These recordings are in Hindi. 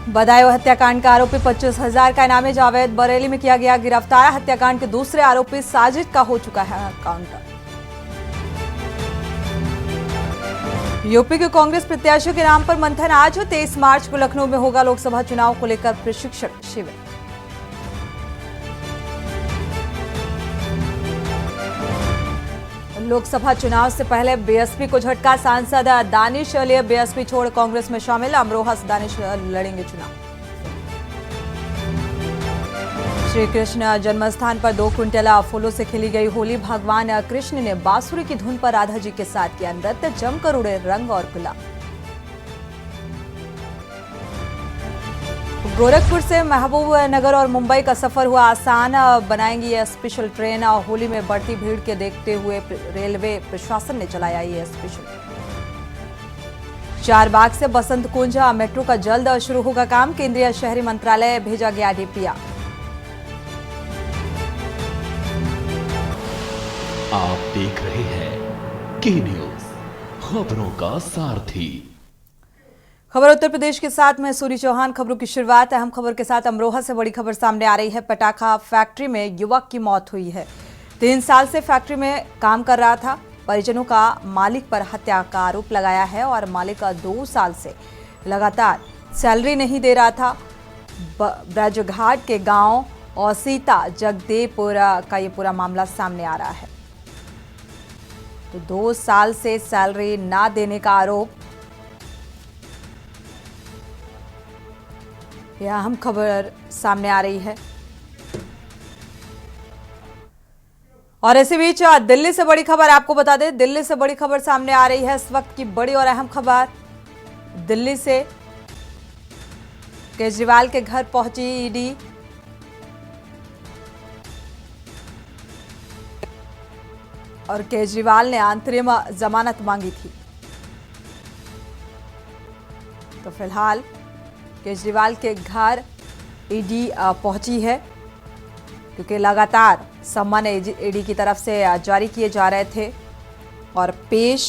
बदायूं हत्याकांड का आरोपी 25,000 का इनामी जावेद बरेली में किया गया गिरफ्तार। हत्याकांड के दूसरे आरोपी साजिद का हो चुका है काउंटर। यूपी के कांग्रेस प्रत्याशियों के नाम पर मंथन आज 23 मार्च को लखनऊ में होगा। लोकसभा चुनाव को लेकर प्रशिक्षण शिविर। लोकसभा चुनाव से पहले बीएसपी को झटका। सांसद दानिश अली बीएसपी छोड़ कांग्रेस में शामिल। अमरोहा से दानिश लड़ेंगे चुनाव। श्री कृष्ण जन्मस्थान पर 2 क्विंटल फूलों से खिली गई होली। भगवान कृष्ण ने बांसुरी की धुन पर राधा जी के साथ किया नृत्य। जमकर उड़े रंग और गुलाल। गोरखपुर से महबूब नगर और मुंबई का सफर हुआ आसान। बनाएंगी ये स्पेशल ट्रेन। होली में बढ़ती भीड़ के देखते हुए रेलवे प्रशासन ने चलाया ये स्पेशल। चारबाग से बसंत कुंज मेट्रो का जल्द शुरू होगा काम। केंद्रीय शहरी मंत्रालय भेजा गया डीपीआर। आप देख रहे हैं के न्यूज, खबरों का सारथी। खबर उत्तर प्रदेश के साथ मैं सूरी चौहान। खबरों की शुरुआत अहम खबर के साथ अमरोहा से बड़ी खबर सामने आ रही है। पटाखा फैक्ट्री में युवक की मौत हुई है। 3 साल से फैक्ट्री में काम कर रहा था। परिजनों का मालिक पर हत्या का आरोप लगाया है और मालिक 2 साल से लगातार सैलरी नहीं दे रहा था। ब्रजघाट के गांव और सीता जगदेपुर का ये पूरा मामला सामने आ रहा है। तो 2 साल से सैलरी ना देने का आरोप। यह अहम खबर सामने आ रही है। और इसी बीच दिल्ली से बड़ी खबर आपको बता दें। दिल्ली से बड़ी खबर सामने आ रही है इस वक्त की बड़ी और अहम खबर। दिल्ली से केजरीवाल के घर पहुंची ईडी। और केजरीवाल ने अंतरिम जमानत मांगी थी। तो फिलहाल केजरीवाल के घर ईडी पहुंची है क्योंकि लगातार सम्मन ईडी की तरफ से जारी किए जा रहे थे और पेश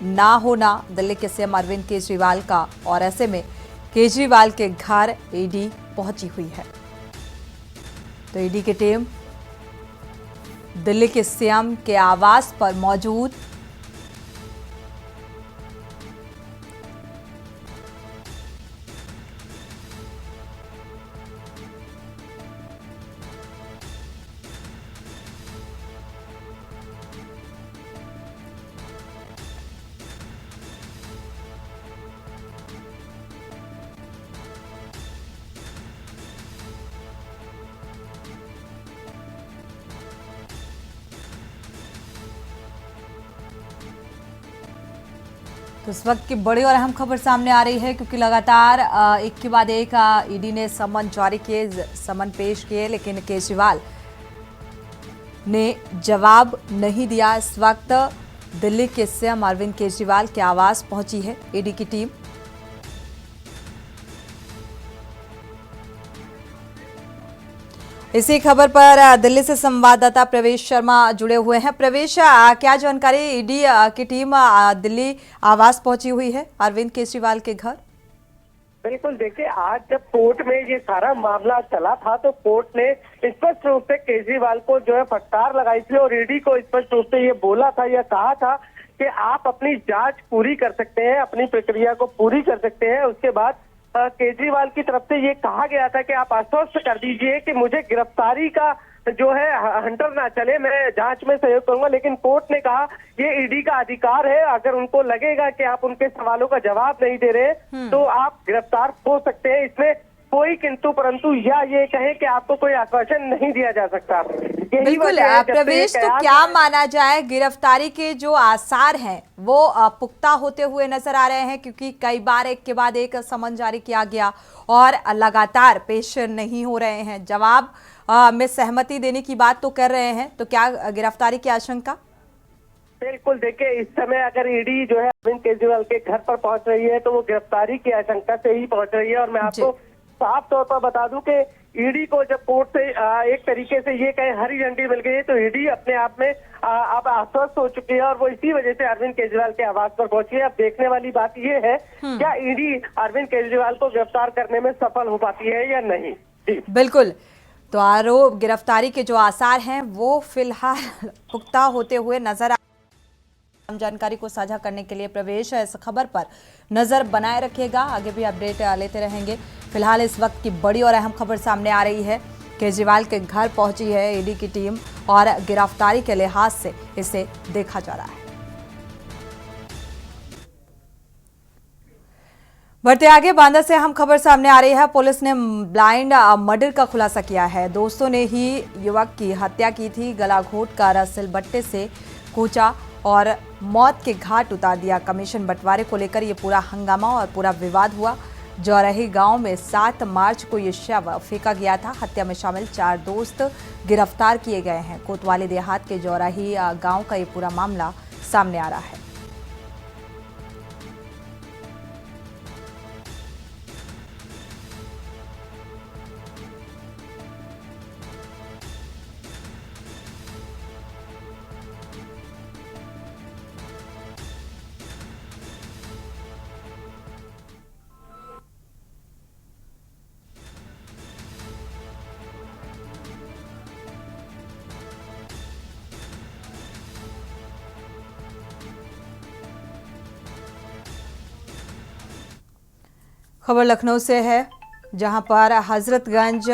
ना होना दिल्ली के सीएम अरविंद केजरीवाल का। और ऐसे में केजरीवाल के घर ईडी पहुंची हुई है। तो ईडी की टीम दिल्ली के सीएम के आवास पर मौजूद। तो इस वक्त की बड़ी और अहम खबर सामने आ रही है क्योंकि लगातार एक के बाद एक ईडी ने समन जारी किए, समन पेश किए, लेकिन केजरीवाल ने जवाब नहीं दिया। इस वक्त दिल्ली के सीएम अरविंद केजरीवाल के आवास पहुंची है ईडी की टीम। इसी खबर पर दिल्ली से संवाददाता प्रवेश शर्मा जुड़े हुए हैं। प्रवेश, क्या जानकारी? ईडी की टीम दिल्ली आवास पहुंची हुई है अरविंद केजरीवाल के घर। बिल्कुल, देखिए आज जब कोर्ट में ये सारा मामला चला था तो कोर्ट ने स्पष्ट रूप से केजरीवाल को जो है फटकार लगाई थी और ईडी को स्पष्ट रूप से ये बोला था, यह कहा था कि आप अपनी जांच पूरी कर सकते हैं, अपनी प्रक्रिया को पूरी कर सकते हैं। उसके बाद केजरीवाल की तरफ से ये कहा गया था कि आप आश्वस्त कर दीजिए कि मुझे गिरफ्तारी का जो है हंटर ना चले, मैं जांच में सहयोग करूंगा। लेकिन कोर्ट ने कहा ये ईडी का अधिकार है, अगर उनको लगेगा कि आप उनके सवालों का जवाब नहीं दे रहे तो आप गिरफ्तार हो सकते हैं। इसमें कोई किंतु परंतु या ये कहें कि आपको कोई आश्वासन नहीं दिया जा सकता। बिल्कुल प्रवेश, तो क्या माना जाए, गिरफ्तारी के जो आसार हैं वो पुख्ता होते हुए नजर आ रहे हैं? क्योंकि कई बार एक के बाद एक समन जारी किया गया और लगातार पेश नहीं हो रहे हैं। जवाब में सहमति देने की बात तो कर रहे हैं, तो क्या गिरफ्तारी की आशंका? बिल्कुल, देखिए इस समय अगर ईडी जो है अरविंद केजरीवाल के घर पर पहुंच रही है तो वो गिरफ्तारी की आशंका से ही पहुंच रही है। और मैं आपको साफ तौर पर बता दूं कि ईडी को जब कोर्ट से एक तरीके से ये कहे हरी झंडी मिल गई है, तो ईडी अपने आप में अब आश्वस्त हो चुकी है और वो इसी वजह से अरविंद केजरीवाल के आवास पर पहुंची है। अब देखने वाली बात ये है क्या ईडी अरविंद केजरीवाल को गिरफ्तार करने में सफल हो पाती है या नहीं। जी बिल्कुल। तो आरोप गिरफ्तारी के जो आसार हैं वो फिलहाल पुख्ता होते हुए नजर जानकारी को साझा करने के लिए प्रवेश है। इस खबर पर नजर बनाए रखिएगा, आगे भी अपडेट लेते रहेंगे। फिलहाल इस वक्त की बड़ी और अहम खबर सामने आ रही है। केजरीवाल के घर पहुंची है ईडी की टीम और गिरफ्तारी के लिहाज से इसे देखा जा रहा है। बढ़ते आगे, बांदा से अहम खबर सामने आ रही है। पुलिस ने ब्लाइंड मर्डर का खुलासा किया है। दोस्तों ने ही युवक की हत्या की थी, गला घोंटकर सिलबट्टे से कूचा और मौत के घाट उतार दिया। कमीशन बंटवारे को लेकर ये पूरा हंगामा और पूरा विवाद हुआ। जौरही गांव में 7 मार्च को ये शव फेंका गया था। हत्या में शामिल 4 दोस्त गिरफ्तार किए गए हैं। कोतवाली देहात के जौरही गांव का ये पूरा मामला सामने आ रहा है। खबर लखनऊ से है, जहां पर हजरतगंज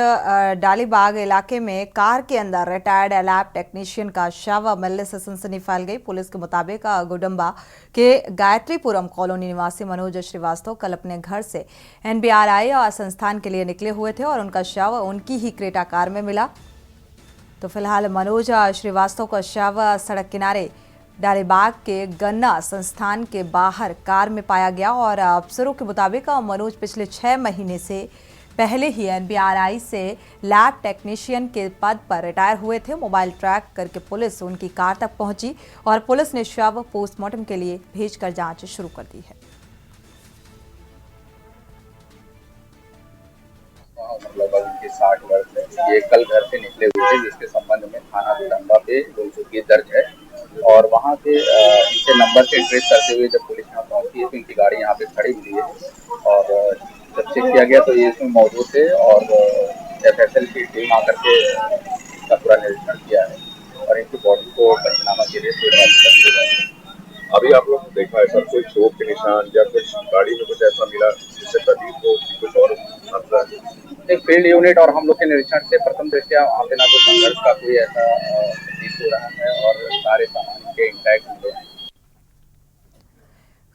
डालीबाग इलाके में कार के अंदर रिटायर्ड लैब टेक्नीशियन का शव मिलने से सनसनी फैल गई। पुलिस के मुताबिक गुडम्बा के गायत्रीपुरम कॉलोनी निवासी मनोज श्रीवास्तव कल अपने घर से NBRI और संस्थान के लिए निकले हुए थे और उनका शव उनकी ही क्रेटा कार में मिला। तो फिलहाल मनोज श्रीवास्तव का शव सड़क किनारे डालीबाग के गन्ना संस्थान के बाहर कार में पाया गया और अफसरों के मुताबिक मनोज पिछले 6 महीने से पहले ही NBRI से लैब टेक्नीशियन के पद पर रिटायर हुए थे। मोबाइल ट्रैक करके पुलिस उनकी कार तक पहुंची और पुलिस ने शव पोस्टमार्टम के लिए भेजकर जांच शुरू कर दी है। लगभग उनके 60 वर्ष है। ये कल घर से निकले हुए थे, जिसके संबंध में थाना गुडम्बा पे 220 दर्ज है और वहाँ से इनके नंबर से ट्रेस करते हुए जब पुलिस यहाँ पहुंची है तो इनकी गाड़ी यहाँ पे खड़ी मिली है और जब चेक किया गया तो ये इसमें मौजूद थे और FSL की टीम आकर के इसका पूरा निरीक्षण किया है और इनकी बॉडी को पंचनामा के लिए कर दिया है। अभी आप लोग देखा है सर, कोई चोट के निशान या कुछ गाड़ी में कुछ ऐसा मिला जिससे प्रदीप को कुछ और खतरा है? एक फील्ड यूनिट और हम लोग के निरीक्षण से प्रथम दृष्टया वहाँ पे ना तो संघर्ष का कोई ऐसा प्रतीत हो रहा है और सारे सामान के इंटैक्ट हुए हैं।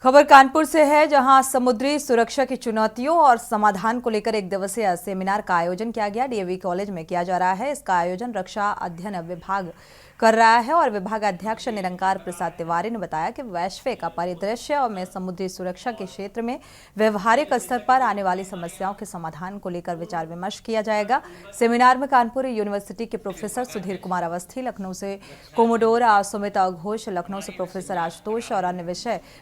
खबर कानपुर से है, जहां समुद्री सुरक्षा की चुनौतियों और समाधान को लेकर 1 दिवसीय सेमिनार का आयोजन किया गया। DAV कॉलेज में किया जा रहा है। इसका आयोजन रक्षा अध्ययन विभाग कर रहा है और विभाग अध्यक्ष निरंकार प्रसाद तिवारी ने बताया कि वैश्विक परिदृश्य में समुद्री सुरक्षा के क्षेत्र में व्यवहारिक स्तर पर आने वाली समस्याओं के समाधान को लेकर विचार विमर्श किया जाएगा। सेमिनार में कानपुर यूनिवर्सिटी के प्रोफेसर सुधीर कुमार अवस्थी, लखनऊ से कोमोडोर सुमित घोष, लखनऊ से प्रोफेसर आशुतोष और अन्य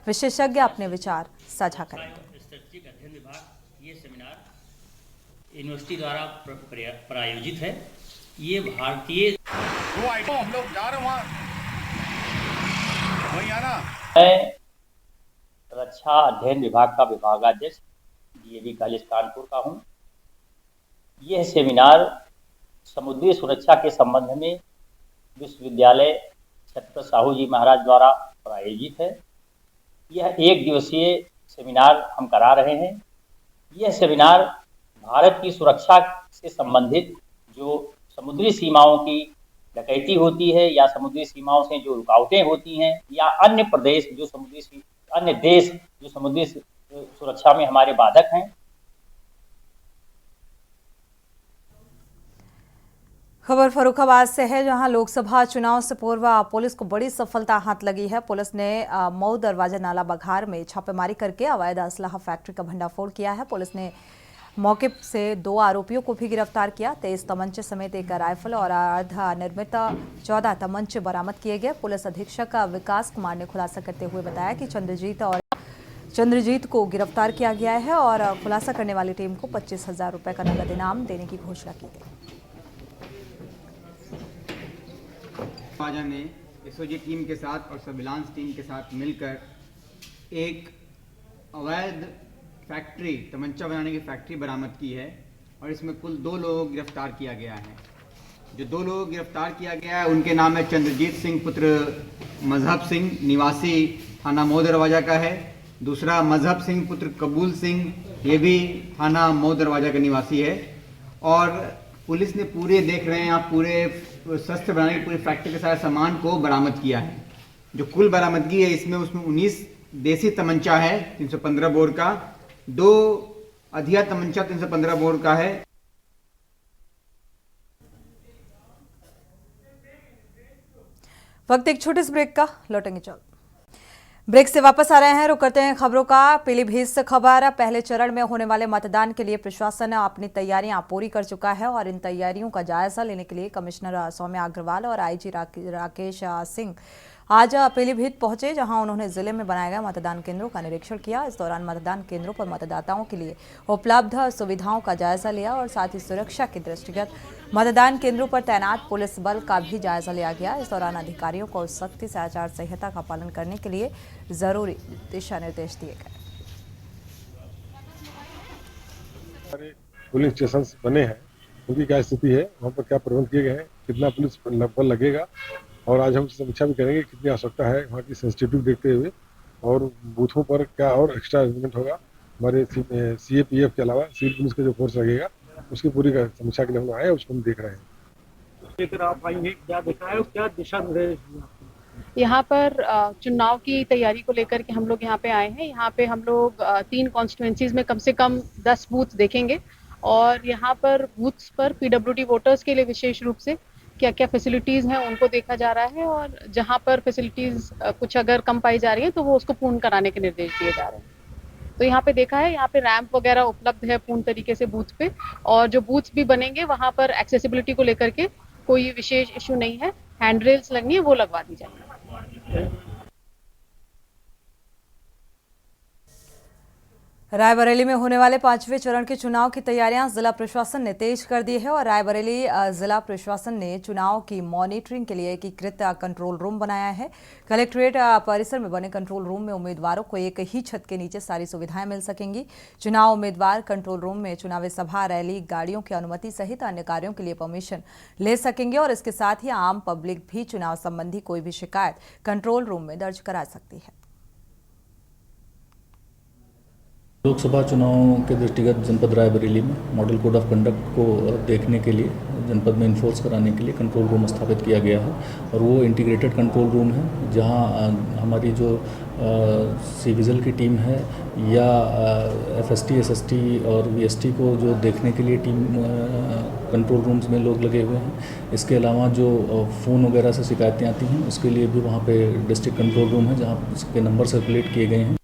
विशेषज्ञ अपने विचार साझा करेंगे। स्टैटिस्टिक अध्ययन विभाग ये सेमिनार यूनिवर्सिटी द्वारा प्रायोजित है। ये भारतीय हम लोग जा रहे हैं वहीं आना। मैं रक्षा अध्ययन विभाग का विभागाध्यक्ष DAV कॉलेज कानपुर का हूँ। यह सेमिनार समुद्री सुरक्षा के संबंध में विश्वविद्यालय छत्रपति साहू जी महाराज द्वारा प्रायोजित है। यह 1 दिवसीय सेमिनार हम करा रहे हैं। यह सेमिनार भारत की सुरक्षा से संबंधित जो समुद्री सीमाओं की डकैती होती है या समुद्री सीमाओं से जो रुकावटें होती हैं या अन्य प्रदेश जो अन्य देश जो समुद्री सुरक्षा में हमारे बाधक हैं। खबर फर्रुखाबाद से है, जहां लोकसभा चुनाव से पूर्व पुलिस को बड़ी सफलता हाथ लगी है। पुलिस ने मऊ दरवाजा नाला बघार में छापेमारी करके अवैध असलाह फैक्ट्री का भंडाफोड़ किया है। पुलिस ने मौके से 2 आरोपियों को भी गिरफ्तार किया। 23 तमंचे समेत 1 राइफल और अर्ध निर्मित 14 तमंचे बरामद किए गए। पुलिस अधीक्षक विकास कुमार ने खुलासा करते हुए बताया कि चंद्रजीत और चंद्रजीत को गिरफ्तार किया गया है और खुलासा करने वाली टीम को 25,000 रुपए का नगद इनाम देने की घोषणा की गई। बाजा ने एसओजी टीम के साथ और सर्विलांस टीम के साथ मिलकर एक अवैध फैक्ट्री, तमंचा बनाने की फैक्ट्री बरामद की है और इसमें कुल 2 लोगों को गिरफ्तार किया गया है। जो 2 लोगों को गिरफ्तार किया गया है उनके नाम है चंद्रजीत सिंह पुत्र मजहब सिंह, निवासी थाना मऊ दरवाजा का है। दूसरा मजहब सिंह पुत्र कबूल सिंह, ये भी थाना मऊ दरवाजा का निवासी है। और पुलिस ने पूरे, देख रहे हैं आप, पूरे शस्त्र बनाने की पूरी फैक्ट्री के सारे सामान को बरामद किया है। जो कुल बरामदगी है उसमें 19 देसी तमंचा है 315 बोर का, 2 अधिया तमंचा 315 बोर का है। वक्त एक छोटे से ब्रेक का, लौटेंगे चल। ब्रेक से वापस आ रहे हैं, रुक करते हैं खबरों का। पीलीभीत से खबर, पहले चरण में होने वाले मतदान के लिए प्रशासन अपनी तैयारियां पूरी कर चुका है और इन तैयारियों का जायजा लेने के लिए कमिश्नर सौम्या अग्रवाल और आईजी राकेश सिंह आज पीलीभीत पहुंचे, जहां उन्होंने जिले में बनाए गए मतदान केंद्रों का निरीक्षण किया। इस दौरान मतदान केंद्रों पर मतदाताओं के लिए उपलब्ध सुविधाओं का जायजा लिया और साथ ही सुरक्षा के दृष्टिगत मतदान केंद्रों पर तैनात पुलिस बल का भी जायजा लिया गया। इस दौरान अधिकारियों को सख्ती से आचार संहिता का पालन करने के लिए जरूरी दिशा निर्देश दिए गए। पुलिस स्टेशन बने हैं, उनकी क्या स्थिति है, वहाँ पर क्या प्रबंध किए गए हैं, कितना पुलिस बल लगेगा, और आज हम समीक्षा भी करेंगे कितनी आवश्यकता है वहाँ की सेंसिटिविटी देखते हुए, और बूथों पर क्या और एक्स्ट्रा अरेंजमेंट होगा। हमारे CAPF के अलावा सिविल पुलिस का जो फोर्स लगेगा उसकी पूरी समीक्षा के लिए हम आए, उसको हम देख रहे हैं। लेकर आप आएंगे, क्या देखा है, क्या दिशा निर्देश यहाँ पर चुनाव की तैयारी को लेकर के हम लोग यहाँ पे आए हैं। यहाँ पे हम लोग 3 कॉन्स्टिट्यूएंसीज में कम से कम 10 बूथ देखेंगे और यहाँ पर बूथ्स पर PWD वोटर्स के लिए विशेष रूप से क्या क्या फैसिलिटीज़ हैं उनको देखा जा रहा है, और जहाँ पर फैसिलिटीज़ कुछ अगर कम पाई जा रही हैं तो वो उसको पूर्ण कराने के निर्देश दिए जा रहे हैं। तो यहाँ पे देखा है, यहाँ पे रैंप वगैरह उपलब्ध है पूर्ण तरीके से बूथ पे, और जो बूथ्स भी बनेंगे वहाँ पर एक्सेसिबिलिटी को लेकर के कोई विशेष इशू नहीं है। हैंड रेल्स लगनी है, वो लगवा दी जाएगी। रायबरेली में होने वाले 5वें चरण के चुनाव की तैयारियां जिला प्रशासन ने तेज कर दी है और रायबरेली जिला प्रशासन ने चुनाव की मॉनिटरिंग के लिए एकीकृत कंट्रोल रूम बनाया है। कलेक्ट्रेट परिसर में बने कंट्रोल रूम में उम्मीदवारों को एक ही छत के नीचे सारी सुविधाएं मिल सकेंगी। चुनाव उम्मीदवार कंट्रोल रूम में चुनावी सभा, रैली, गाड़ियों की अनुमति सहित अन्य कार्यों के लिए परमिशन ले सकेंगे और इसके साथ ही आम पब्लिक भी चुनाव संबंधी कोई भी शिकायत कंट्रोल रूम में दर्ज करा सकती है। लोकसभा चुनाव के दृष्टिगत जनपद रायबरेली में मॉडल कोड ऑफ कंडक्ट को देखने के लिए, जनपद में इन्फोर्स कराने के लिए कंट्रोल रूम स्थापित किया गया है और वो इंटीग्रेटेड कंट्रोल रूम है, जहां हमारी जो सिविजिल की टीम है या FST, SST और VST को जो देखने के लिए टीम कंट्रोल रूम्स में लोग लगे हुए हैं। इसके अलावा जो फ़ोन वगैरह से शिकायतें आती हैं उसके लिए भी वहाँ पे डिस्ट्रिक्ट कंट्रोल रूम है, जहाँ उसके नंबर सर्कुलेट किए गए हैं।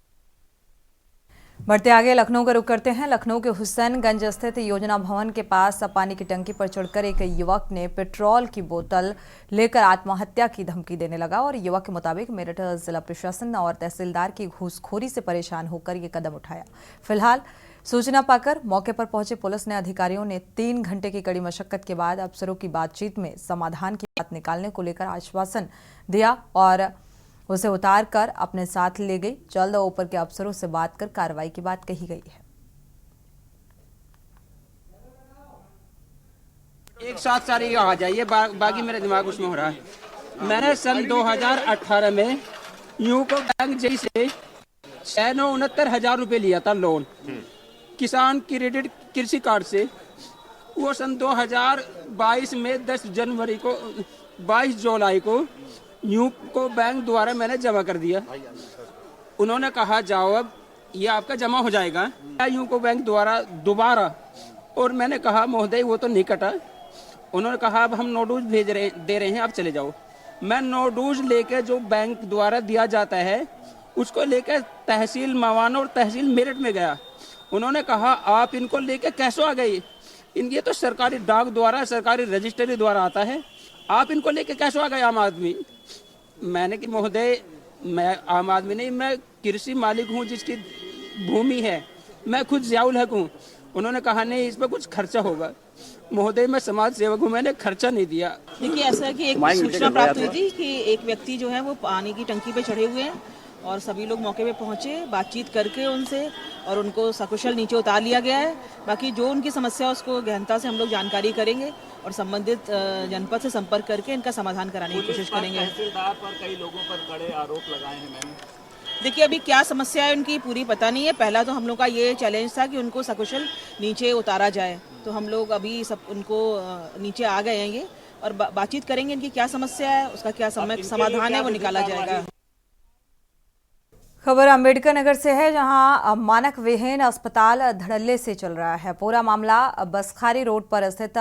बढ़ते आगे लखनऊ का रुख करते हैं। लखनऊ के हुसैनगंज स्थित योजना भवन के पास पानी की टंकी पर चढ़कर एक युवक ने पेट्रोल की बोतल लेकर आत्महत्या की धमकी देने लगा और युवक के मुताबिक मेरठ जिला प्रशासन और तहसीलदार की घूसखोरी से परेशान होकर ये कदम उठाया। फिलहाल सूचना पाकर मौके पर पहुंचे पुलिस ने अधिकारियों ने 3 घंटे की कड़ी मशक्कत के बाद अफसरों की बातचीत में समाधान की बात निकालने को लेकर आश्वासन दिया और उसे उतार कर अपने साथ ले गई। जल्द ऊपर के अफसरों से बात कर कार्रवाई की बात कही गई है। एक साथ सारी आ जाइए, बाकी मेरा दिमाग उसमें हो रहा है। मैंने सन 2018 में यूको बैंक जई से 669,000 रुपए लिया था लोन, किसान क्रेडिट कृषि कार्ड से। वो सन 2022 में 10 जनवरी को 22 जुलाई को यूको बैंक द्वारा मैंने जमा कर दिया। उन्होंने कहा जाओ अब ये आपका जमा हो जाएगा यूको बैंक द्वारा दोबारा, और मैंने कहा महोदय वो तो नहीं कटा। उन्होंने कहा अब हम नोटूज दे रहे हैं, आप चले जाओ। मैं नोटूज लेके जो बैंक द्वारा दिया जाता है उसको लेकर तहसील मवाना और तहसील मेरठ में गया। उन्होंने कहा आप इनको लेके कैसे आ गए, ये तो सरकारी डाक द्वारा, सरकारी रजिस्ट्री द्वारा आता है, आप इनको लेके कैसे आ गए आम आदमी। मैंने कि महोदय मैं आम आदमी नहीं, मैं कृषि मालिक हूँ जिसकी भूमि है, मैं खुद ज़ियाउल हक हूँ। उन्होंने कहा नहीं इस पर कुछ खर्चा होगा। महोदय मैं समाज सेवक हूँ, मैंने खर्चा नहीं दिया। देखिए ऐसा है कि एक सूचना प्राप्त हुई थी कि एक व्यक्ति जो है वो पानी की टंकी पे चढ़े हुए हैं और सभी लोग मौके पे पहुंचे, बातचीत करके उनसे और उनको सकुशल नीचे उतार लिया गया है। बाकी जो उनकी समस्या है उसको गहनता से हम लोग जानकारी करेंगे और संबंधित जनपद से संपर्क करके इनका समाधान कराने की कोशिश करेंगे। तहसीलदार पर कई लोगों पर कड़े आरोप लगाए हैं मैंने। देखिए अभी क्या समस्या है उनकी पूरी पता नहीं है। पहला तो हम लोग का ये चैलेंज था कि उनको सकुशल नीचे उतारा जाए, तो हम लोग अभी सब उनको नीचे आ गए हैं ये और बातचीत करेंगे इनकी क्या समस्या है, उसका क्या समाधान है वो निकाला जाएगा। खबर अंबेडकर नगर से है, जहां मानक विहीन अस्पताल धड़ल्ले से चल रहा है। पूरा मामला बसखारी रोड पर स्थित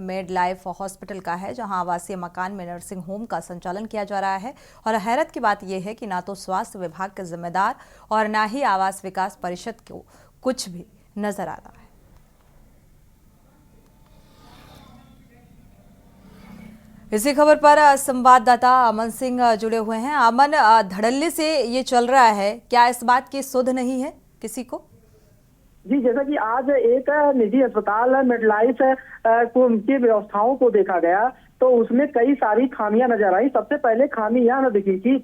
मेड लाइफ हॉस्पिटल का है, जहां आवासीय मकान में नर्सिंग होम का संचालन किया जा रहा है। और हैरत की बात यह है कि ना तो स्वास्थ्य विभाग के जिम्मेदार और ना ही आवास विकास परिषद को कुछ भी नजर आ रहा है। इसी खबर पर संवाददाता अमन सिंह जुड़े हुए हैं। अमन, धड़ल्ले से ये चल रहा है, क्या इस बात की सुध नहीं है किसी को? जी, जैसा कि आज एक निजी अस्पताल मेडलाइफ की व्यवस्थाओं को देखा गया तो उसमें कई सारी खामियां नजर आई। सबसे पहले खामी यह न दिखी कि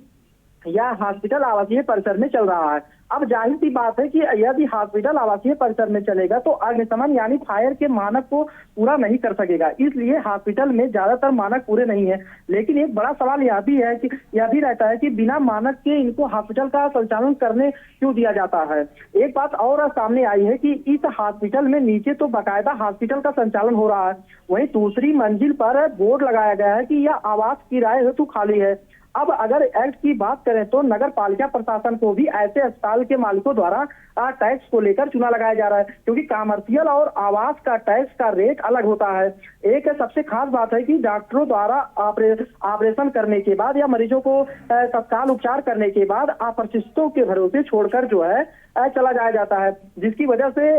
यह हॉस्पिटल आवासीय परिसर में चल रहा है। अब जाहिर सी बात है कि यदि हॉस्पिटल आवासीय परिसर में चलेगा तो अग्निशमन यानी फायर के मानक को पूरा नहीं कर सकेगा, इसलिए हॉस्पिटल में ज्यादातर मानक पूरे नहीं है। लेकिन एक बड़ा सवाल यह भी रहता है कि बिना मानक के इनको हॉस्पिटल का संचालन करने क्यों दिया जाता है। एक बात और सामने आई है कि इस हॉस्पिटल में नीचे तो बाकायदा हॉस्पिटल का संचालन हो रहा है, वहीं दूसरी मंजिल पर बोर्ड लगाया गया है कि यह आवास किराए हेतु खाली है। अब अगर एक्ट की बात करें तो नगर पालिका प्रशासन को भी ऐसे अस्पताल के मालिकों द्वारा टैक्स को लेकर चुना लगाया जा रहा है, क्योंकि कमर्शियल और आवास का टैक्स का रेट अलग होता है। एक सबसे खास बात है कि डॉक्टरों द्वारा ऑपरेशन करने के बाद या मरीजों को तत्काल उपचार करने के बाद अप्रशिक्षितों के भरोसे छोड़कर जो है चला जाया जाता है, जिसकी वजह से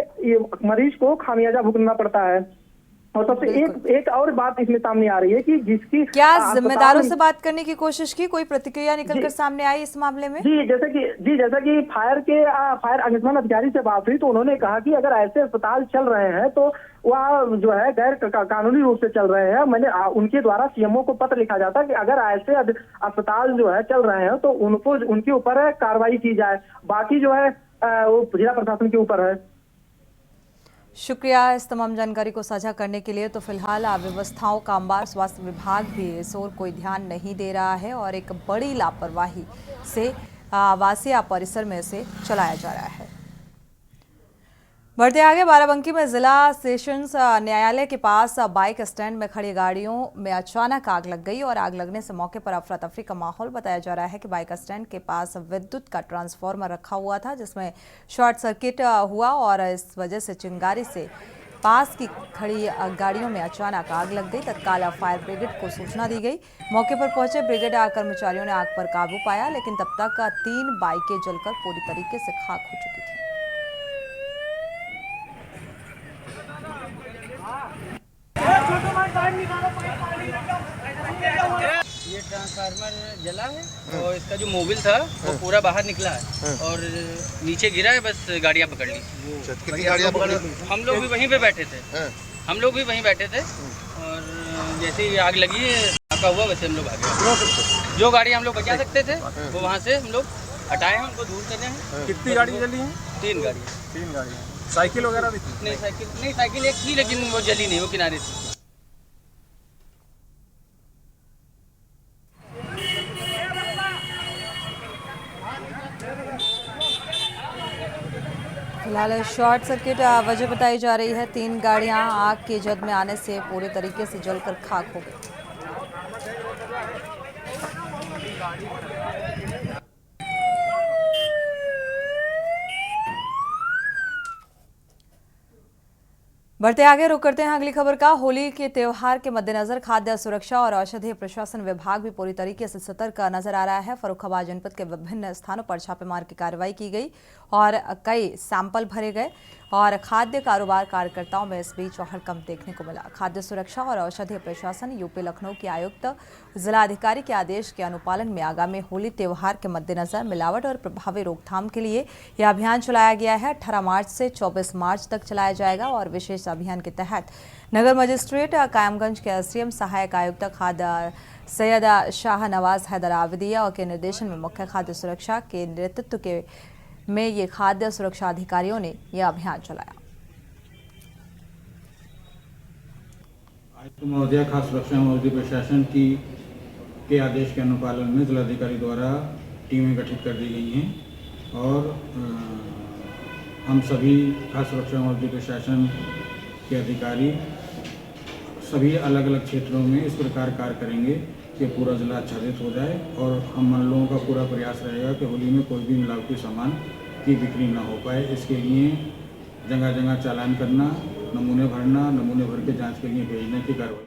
मरीज को खामियाजा भुगतना पड़ता है। और सबसे एक और बात इसमें सामने आ रही है कि जिसकी क्या जिम्मेदारों से बात करने की कोशिश की, कोई प्रतिक्रिया निकलकर सामने आई इस मामले में? जी, जैसे कि फायर अग्निशमन अधिकारी से बात हुई तो उन्होंने कहा कि अगर ऐसे अस्पताल चल रहे हैं तो वह जो है गैर कानूनी रूप से चल रहे हैं। मैंने उनके द्वारा सीएमओ को पत्र लिखा जाता है कि अगर ऐसे अस्पताल जो है चल रहे हैं तो उनके ऊपर कार्रवाई की जाए। बाकी जो है वो जिला प्रशासन के ऊपर है। शुक्रिया इस तमाम जानकारी को साझा करने के लिए। तो फिलहाल अव्यवस्थाओं का अंबार स्वास्थ्य विभाग भी इस ओर कोई ध्यान नहीं दे रहा है और एक बड़ी लापरवाही से आवासीय परिसर में इसे चलाया जा रहा है। बढ़ते आगे, बाराबंकी में जिला सेशंस न्यायालय के पास बाइक स्टैंड में खड़ी गाड़ियों में अचानक आग लग गई और आग लगने से मौके पर अफरा तफरी का माहौल। बताया जा रहा है कि बाइक स्टैंड के पास विद्युत का ट्रांसफार्मर रखा हुआ था, जिसमें शॉर्ट सर्किट हुआ और इस वजह से चिंगारी से पास की खड़ी गाड़ियों में अचानक आग लग गई। तत्काल फायर ब्रिगेड को सूचना दी गई। मौके पर पहुंचे ब्रिगेड कर्मचारियों ने आग पर काबू पाया, लेकिन तब तक 3 बाइकें जलकर पूरी तरीके से खाक हो चुकी थी। ये ट्रांसफार्मर जला है और इसका जो मोबिल था वो पूरा बाहर निकला है और नीचे गिरा है, बस गाड़ियां पकड़ ली। कितनी गाड़ियां पकड़ ली? हम लोग भी वहीं पे बैठे थे और जैसे ही आग लगी धक्का हुआ वैसे हम लोग आ गए। जो गाड़ी हम लोग बचा सकते थे वो वहाँ से हम लोग हटाए हैं, उनको दूर कर रहे हैं। कितनी गाड़ी जली है? 3 गाड़ियाँ। साइकिल वगैरह भी थी? नहीं, साइकिल एक थी लेकिन वो जली नहीं, वो किनारे थी। फिलहाल शॉर्ट सर्किट वजह बताई जा रही है। 3 गाड़ियां आग की जद में आने से पूरे तरीके से जलकर खाक हो गई। बढ़ते आगे, रुक करते हैं अगली खबर का। होली के त्योहार के मद्देनजर खाद्य सुरक्षा और औषधि प्रशासन विभाग भी पूरी तरीके से सतर्क नजर आ रहा है। फर्रुखाबाद जनपद के विभिन्न स्थानों पर छापेमार की कार्रवाई की गई और कई सैंपल भरे गए और खाद्य कारोबार कार्यकर्ताओं में इस बीच हड़कंप देखने को मिला। खाद्य सुरक्षा और औषधि प्रशासन यूपी लखनऊ के आयुक्त जिलाधिकारी के आदेश के अनुपालन में आगामी होली त्योहार के मद्देनजर मिलावट और प्रभावी रोकथाम के लिए यह अभियान चलाया गया है। 18 मार्च से 24 मार्च तक चलाया जाएगा और विशेष अभियान के तहत नगर मजिस्ट्रेट कायमगंज के एसडीएम सहायक आयुक्त खाद्य सैयद शाह नवाज हैदर आबिदिया के निर्देशन में मुख्य खाद्य सुरक्षा के नेतृत्व में ये खाद्य सुरक्षा अधिकारियों ने यह अभियान चलाया। आयुक्त महोदय खाद्य सुरक्षा औषधि प्रशासन के आदेश के अनुपालन में जिलाधिकारी द्वारा टीमें गठित कर दी गई हैं और हम सभी खाद्य सुरक्षा औषधि प्रशासन के अधिकारी सभी अलग अलग क्षेत्रों में इस प्रकार कार्य करेंगे कि पूरा जिला आच्छादित हो जाए और हम लोगों का पूरा प्रयास रहेगा कि होली में कोई भी मिलावटी सामान की बिक्री ना हो पाए। इसके लिए जगह जगह चालान करना, नमूने भरना, नमूने भर के जांच के लिए भेजने की कार्रवाई।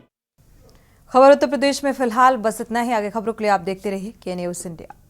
खबर उत्तर प्रदेश में फिलहाल बस इतना ही। आगे खबरों के लिए आप देखते रहिए के न्यूज़ इंडिया।